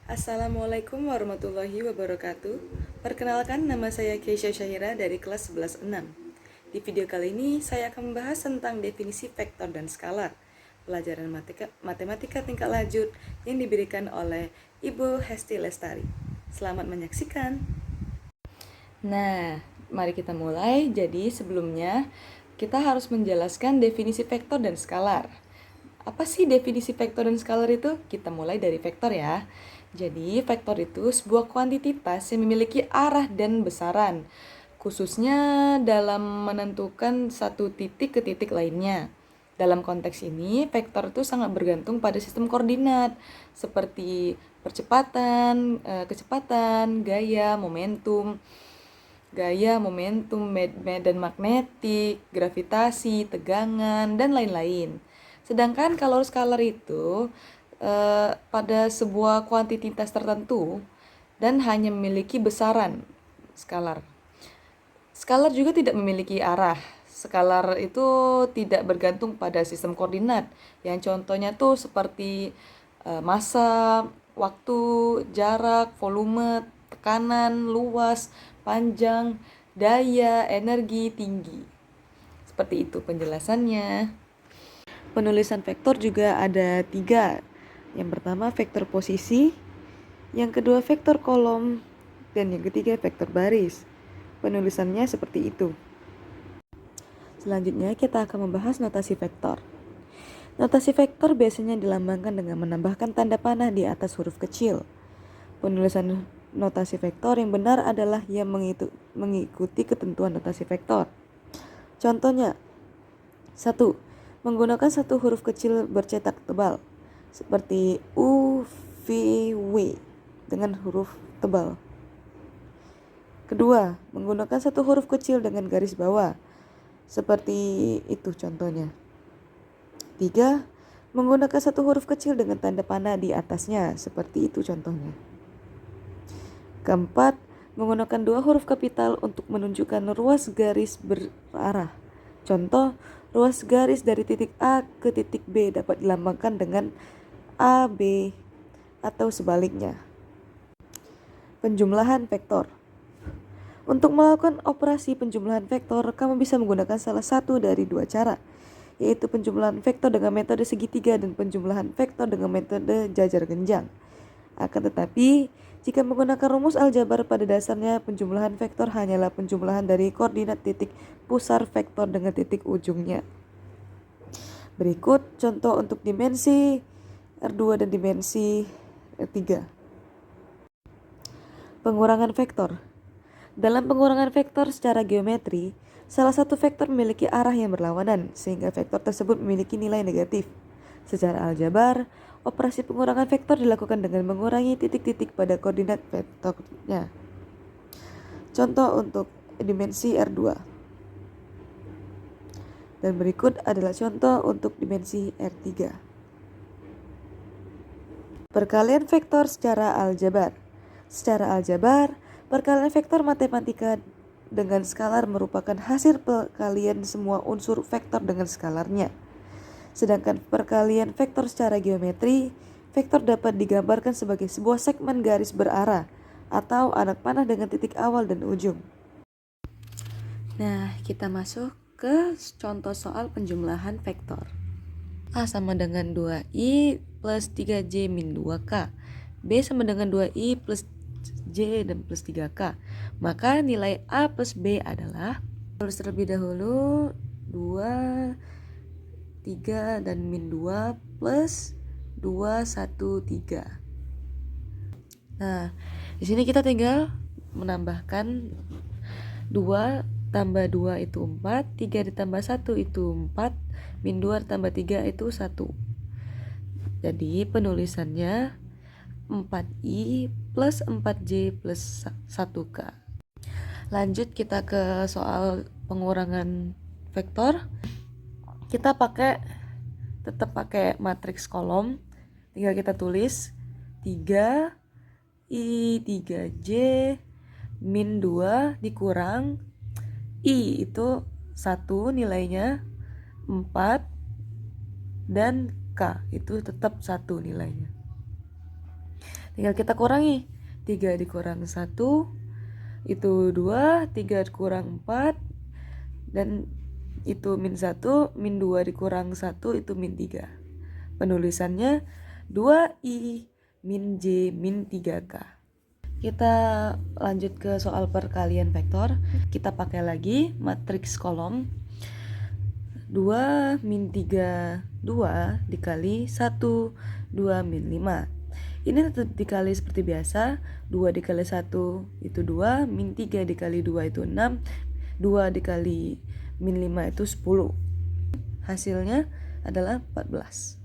Assalamualaikum warahmatullahi wabarakatuh. Perkenalkan, nama saya Keisha Syahira dari kelas 11-6. Di video kali ini saya akan membahas tentang definisi vektor dan skalar, pelajaran matematika tingkat lanjut yang diberikan oleh Ibu Hesti Lestari. Selamat menyaksikan. Nah, mari kita mulai. Jadi sebelumnya kita harus menjelaskan definisi vektor dan skalar. Apa sih definisi vektor dan skalar itu? Kita mulai dari vektor ya. Jadi, vektor itu sebuah kuantitas yang memiliki arah dan besaran, khususnya dalam menentukan satu titik ke titik lainnya. Dalam konteks ini, vektor itu sangat bergantung pada sistem koordinat, seperti percepatan, kecepatan, gaya, momentum, medan magnetik, gravitasi, tegangan, dan lain-lain. Sedangkan kalau skalar itu pada sebuah kuantitas tertentu dan hanya memiliki besaran skalar. Skalar juga tidak memiliki arah. Skalar itu tidak bergantung pada sistem koordinat. Yang contohnya tuh seperti massa, waktu, jarak, volume, tekanan, luas, panjang, daya, energi, tinggi. Seperti itu penjelasannya. Penulisan vektor juga ada 3. Yang pertama vektor posisi, yang kedua vektor kolom, dan yang ketiga vektor baris. Penulisannya seperti itu. Selanjutnya kita akan membahas notasi vektor. Notasi vektor biasanya dilambangkan dengan menambahkan tanda panah di atas huruf kecil. Penulisan notasi vektor yang benar adalah yang mengikuti ketentuan notasi vektor. Contohnya, 1. Menggunakan satu huruf kecil bercetak tebal, seperti U, V, W dengan huruf tebal. Kedua, menggunakan satu huruf kecil dengan garis bawah, seperti itu contohnya. 3. Menggunakan satu huruf kecil dengan tanda panah di atasnya, seperti itu contohnya. Keempat, menggunakan dua huruf kapital untuk menunjukkan ruas garis berarah. Contoh, ruas garis dari titik A ke titik B dapat dilambangkan dengan A, B, atau sebaliknya. Penjumlahan vektor. Untuk melakukan operasi penjumlahan vektor, kamu bisa menggunakan salah satu dari dua cara, yaitu penjumlahan vektor dengan metode segitiga dan penjumlahan vektor dengan metode jajar genjang. Akan tetapi, jika menggunakan rumus aljabar pada dasarnya, penjumlahan vektor hanyalah penjumlahan dari koordinat titik pusar vektor dengan titik ujungnya. Berikut contoh untuk dimensi R2 dan dimensi R3. Pengurangan vektor. Dalam pengurangan vektor secara geometri, salah satu vektor memiliki arah yang berlawanan, sehingga vektor tersebut memiliki nilai negatif. Secara aljabar, operasi pengurangan vektor dilakukan dengan mengurangi titik-titik pada koordinat vektornya. Contoh untuk dimensi R2. Dan berikut adalah contoh untuk dimensi R3. Perkalian vektor secara aljabar. Secara aljabar, perkalian vektor matematika dengan skalar merupakan hasil perkalian semua unsur vektor dengan skalarnya. Sedangkan perkalian vektor secara geometri, vektor dapat digambarkan sebagai sebuah segmen garis berarah atau anak panah dengan titik awal dan ujung. Nah, kita masuk ke contoh soal penjumlahan vektor. A sama dengan 2i plus 3j min 2k. B sama dengan 2i plus j dan plus 3k. Maka nilai A plus B adalah, terus terlebih dahulu 2, 3 dan min 2 plus 2, 1, 3. Nah, di sini kita tinggal menambahkan 2 tambah 2 itu 4, 3 ditambah 1 itu 4, min 2 ditambah 3 itu 1. Jadi penulisannya 4i plus 4j plus 1k. Lanjut kita ke soal pengurangan vektor. Kita tetap pakai matriks kolom. Tinggal kita tulis 3i 3j min 2 dikurang i itu 1 nilainya, 4, dan k itu tetap 1 nilainya. Tinggal kita kurangi. 3 dikurang 1 itu 2, 3 kurang 4 dan itu min 1, min 2 dikurang 1 itu min 3. Penulisannya 2i min j min 3k. Kita lanjut ke soal perkalian vektor. Kita pakai lagi matriks kolom. 2 min 3 2 dikali 1 2 min 5. Ini tetap dikali seperti biasa. 2 dikali 1 itu 2, min 3 dikali 2 itu 6, 2 dikali min 5 itu 10. Hasilnya adalah 14.